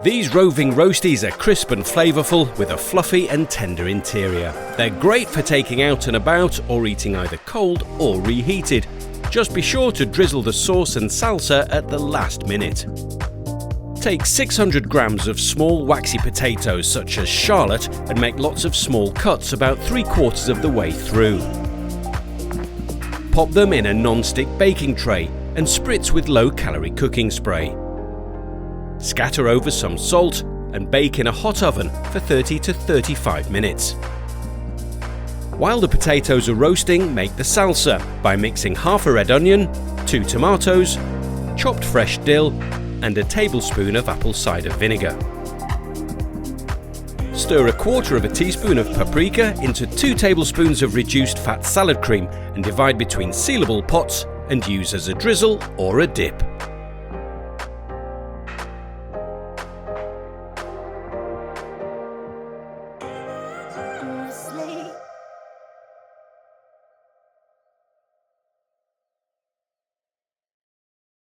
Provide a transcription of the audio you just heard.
These roving roasties are crisp and flavourful with a fluffy and tender interior. They're great for taking out and about or eating either cold or reheated. Just be sure to drizzle the sauce and salsa at the last minute. Take 600 grams of small waxy potatoes such as Charlotte and make lots of small cuts about 3/4 of the way through. Pop them in a non-stick baking tray and spritz with low-calorie cooking spray. Scatter over some salt and bake in a hot oven for 30 to 35 minutes. While the potatoes are roasting, make the salsa by mixing half a red onion, 2 tomatoes, chopped fresh dill, and a tablespoon of apple cider vinegar. Stir 1/4 teaspoon of paprika into 2 tablespoons of reduced fat salad cream and divide between sealable pots and use as a drizzle or a dip.